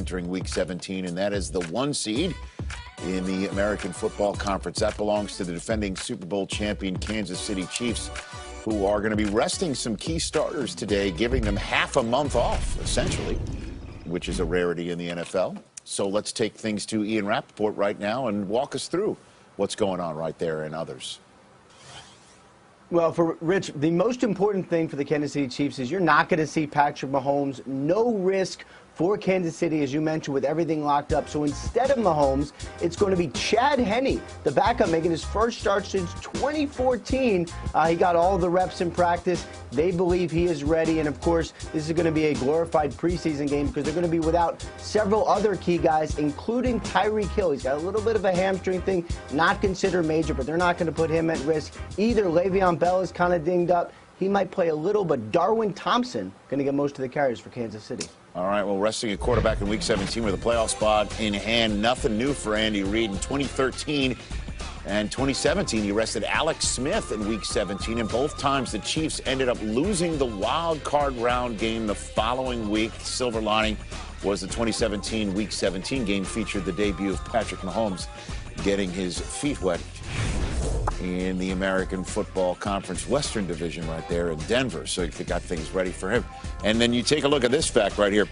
entering Week 17, and that is the 1 seed in the American Football Conference. That belongs to the defending Super Bowl champion Kansas City Chiefs, who are going to be resting some key starters today, giving them half a month off, essentially, which is a rarity in the NFL. So let's take things to Ian Rappaport right now and walk us through what's going on right there and others. Well, for Rich, the most important thing for the Kansas City Chiefs is you're not going to see Patrick Mahomes. No risk for Kansas City, as you mentioned, with everything locked up. So instead of Mahomes, it's going to be Chad Henne, the backup, making his first start since 2014. He got all the reps in practice. They believe he is ready. And, of course, this is going to be a glorified preseason game because they're going to be without several other key guys, including Tyreek Hill. He's got a little bit of a hamstring thing, not considered major, but they're not going to put him at risk. Either Le'Veon Bell is kind of dinged up. He might play a little, but Darwin Thompson going to get most of the carries for Kansas City. All right, well, resting a quarterback in Week 17 with a playoff spot in hand. Nothing new for Andy Reid. In 2013 and 2017, he rested Alex Smith in Week 17, and both times the Chiefs ended up losing the wild card round game the following week. The silver lining was the 2017 Week 17 game featured the debut of Patrick Mahomes getting his feet wet in the American Football Conference Western Division right there in Denver. So they got things ready for him. And then you take a look at this fact right here.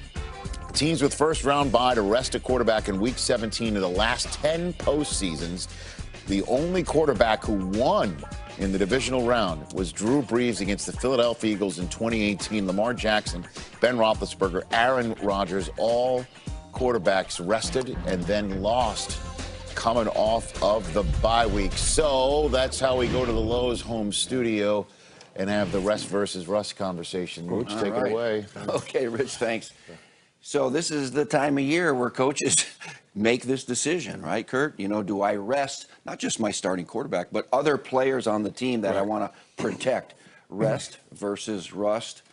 Teams with first-round bye to rest a quarterback in Week 17 of the last 10 postseasons. The only quarterback who won in the divisional round was Drew Brees against the Philadelphia Eagles in 2018. Lamar Jackson, Ben Roethlisberger, Aaron Rodgers, all quarterbacks rested and then lost coming off of the bye week. So that's how we go to the Lowe's home studio and have the rest versus rust conversation. Mooch, take it away. Okay, Rich, thanks. So this is the time of year where coaches make this decision, right, Kurt? You know, do I rest not just my starting quarterback, but other players on the team that I want to protect? Rest versus rust.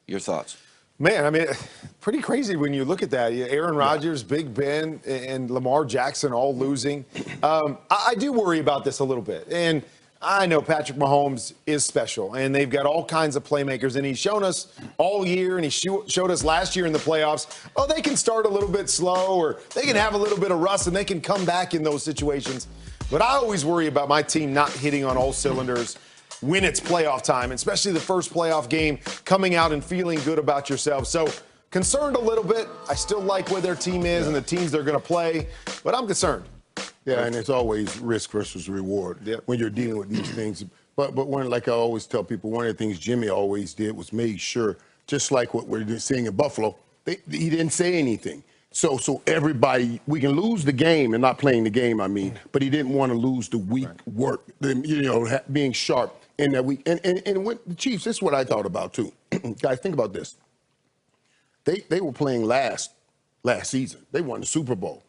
Your thoughts? Man, I mean, pretty crazy when you look at that. Aaron Rodgers, Big Ben, and Lamar Jackson all losing. I do worry about this a little bit. And I know Patrick Mahomes is special, and they've got all kinds of playmakers. And he's shown us all year, and he showed us last year in the playoffs, oh, they can start a little bit slow, or they can have a little bit of rust, and they can come back in those situations. But I always worry about my team not hitting on all cylinders when it's playoff time, especially the first playoff game, coming out and feeling good about yourself. So concerned a little bit. I still like where their team is and the teams they're going to play, but I'm concerned. Yeah, and it's always risk versus reward when you're dealing with these things. But one, like I always tell people, one of the things Jimmy always did was made sure, just like what we're seeing in Buffalo, he didn't say anything. So everybody, we can lose the game and not playing the game, I mean, but he didn't want to lose the week work, being sharp in that week. And with the Chiefs, this is what I thought about too. Guys, think about this. They were playing last season. They won the Super Bowl.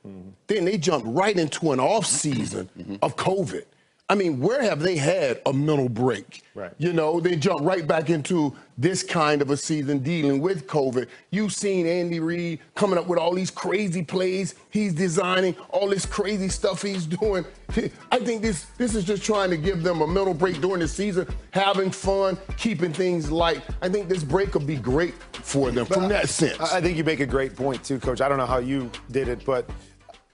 Then they jumped right into an off season of COVID. I mean, where have they had a mental break? Right. You know, they jump right back into this kind of a season dealing with COVID. You've seen Andy Reid coming up with all these crazy plays he's designing, all this crazy stuff he's doing. I think this is just trying to give them a mental break during the season, having fun, keeping things light. I think this break will be great for them from that sense. I think you make a great point, too, Coach. I don't know how you did it, but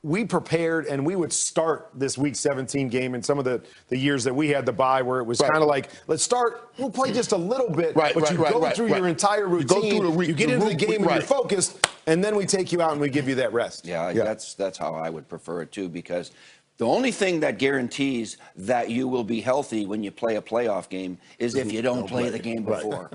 we prepared, and we would start this Week 17 game in some of the years that we had the bye, where it was kind of like, let's start, we'll play just a little bit, but you go through your entire routine, you get into the game when you're focused, and then we take you out and we give you that rest. Yeah. That's how I would prefer it, too, because the only thing that guarantees that you will be healthy when you play a playoff game is if you don't play the game before.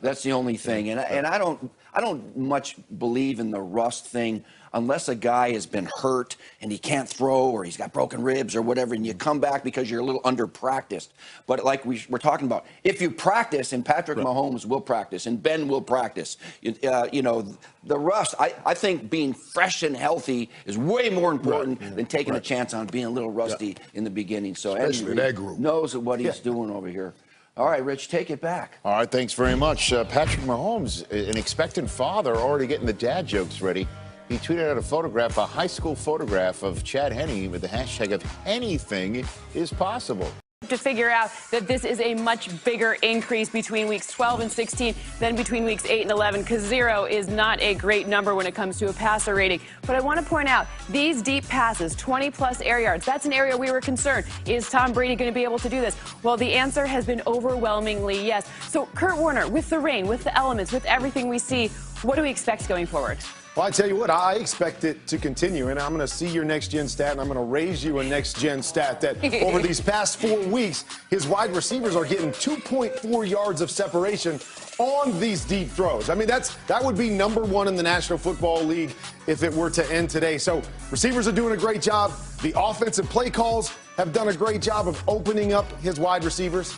That's the only thing. And I don't much believe in the rust thing unless a guy has been hurt and he can't throw, or he's got broken ribs or whatever, and you come back because you're a little under-practiced. But like we're talking about, if you practice, and Patrick Mahomes will practice, and Ben will practice, you know, the rust, I think being fresh and healthy is way more important than taking a chance on being a little rusty in the beginning. So especially that group knows what he's doing over here. All right, Rich, take it back. All right, thanks very much. Patrick Mahomes, an expectant father, already getting the dad jokes ready. He tweeted out a photograph, a high school photograph of Chad Henne with the hashtag of anything is possible. to figure out that this is a much bigger increase between weeks 12 and 16 than between weeks 8 and 11, because 0 is not a great number when it comes to a passer rating. But I want to point out, these deep passes, 20-plus air yards, that's an area we were concerned. Is Tom Brady going to be able to do this? Well, the answer has been overwhelmingly yes. So, Kurt Warner, with the rain, with the elements, with everything we see, what do we expect going forward? Well, I tell you what, I expect it to continue, and I'm going to see your next-gen stat, and I'm going to raise you a next-gen stat that over these past 4 weeks, his wide receivers are getting 2.4 yards of separation on these deep throws. I mean, that would be #1 in the National Football League if it were to end today. So receivers are doing a great job. The offensive play calls have done a great job of opening up his wide receivers.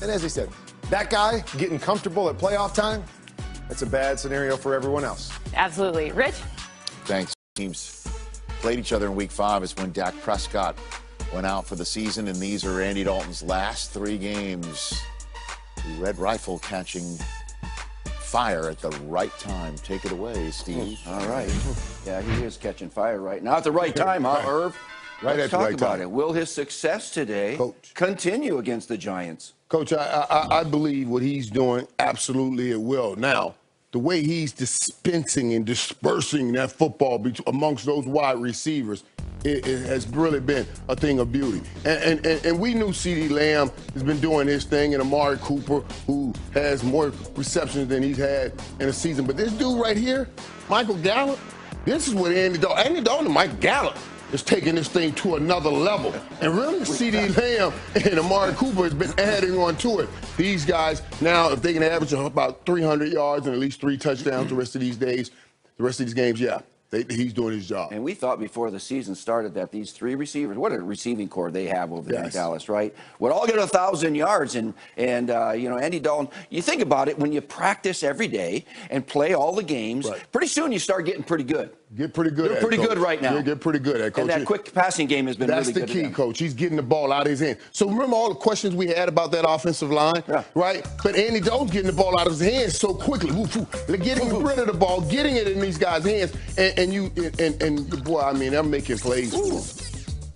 And as he said, that guy getting comfortable at playoff time, that's a bad scenario for everyone else. Absolutely. Rich? Thanks. Teams played each other in week 5 is when Dak Prescott went out for the season, and these are Andy Dalton's last 3 games. The Red Rifle catching fire at the right time. Take it away, Steve. All right. Yeah, he is catching fire right now at the right time, huh, Irv? Right Let's at the talk right about time. it. Will his success today continue against the Giants? Coach, I believe what he's doing, absolutely it will. Now, the way he's dispensing and dispersing that football amongst those wide receivers, it has really been a thing of beauty. And we knew CeeDee Lamb has been doing his thing, and Amari Cooper, who has more receptions than he's had in a season. But this dude right here, Michael Gallup, this is what Andy Dalton and Mike Gallup is taking this thing to another level. And really, CeeDee Lamb and Amari Cooper has been adding on to it. These guys, now, if they can average about 300 yards and at least 3 touchdowns the rest of these days, the rest of these games, yeah, he's doing his job. And we thought before the season started that these 3 receivers, what a receiving core they have over there in Dallas, right? Would all get 1,000 yards. And you know, Andy Dalton, you think about it, when you practice every day and play all the games, pretty soon you start getting pretty good. Get pretty good They're at pretty it, good right now. They'll get pretty good at it, Coach. And that quick passing game has been really good. That's the key, Coach. He's getting the ball out of his hands. So remember all the questions we had about that offensive line, right? But Andy Dalton's getting the ball out of his hands so quickly. Getting rid of the ball, getting it in these guys' hands, and boy, I mean, they're making plays for him.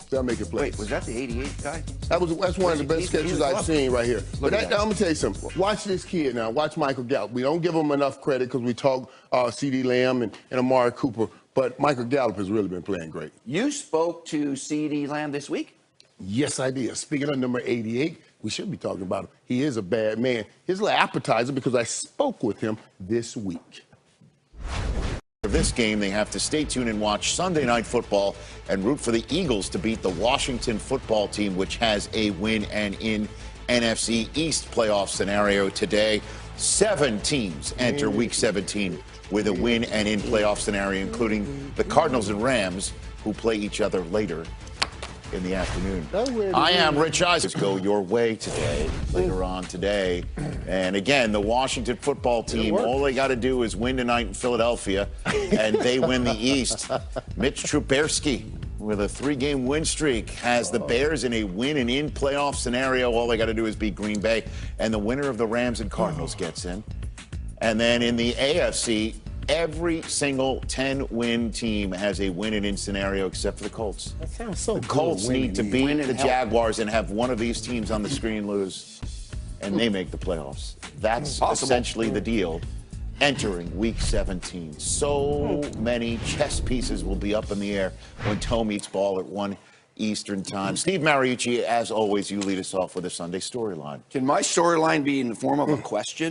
They're making plays. Wait, was that the 88 guy? That's one of the best catches I've seen right here. But now, let me tell you something. Watch this kid now. Watch Michael Gallup. We don't give him enough credit because we talk CeeDee Lamb and Amari Cooper. But Michael Gallup has really been playing great. You spoke to CeeDee Lamb this week? Yes, I did. Speaking of number 88, we should be talking about him. He is a bad man. Here's a little appetizer because I spoke with him this week. For this game, they have to stay tuned and watch Sunday Night Football and root for the Eagles to beat the Washington football team, which has a win and in NFC East playoff scenario today. 7 teams enter Week 17 with a win and in playoff scenario, including the Cardinals and Rams, who play each other later in the afternoon. I am Rich Eisen. Go your way today, later on today. And again, the Washington football team, all they got to do is win tonight in Philadelphia, and they win the East. Mitch Trubisky, with a 3-game win streak, has the Bears in a win and in playoff scenario. All they got to do is beat Green Bay, and the winner of the Rams and Cardinals gets in. And then in the AFC, every single 10-win team has a win and in scenario except for the Colts. That sounds so good. The Colts need to beat the Jaguars and have one of these teams on the screen lose, and they make the playoffs. That's essentially the deal entering Week 17. So many chess pieces will be up in the air when toe meets ball at 1 Eastern time. Steve Mariucci, as always, you lead us off with a Sunday storyline. Can my storyline be in the form of a question?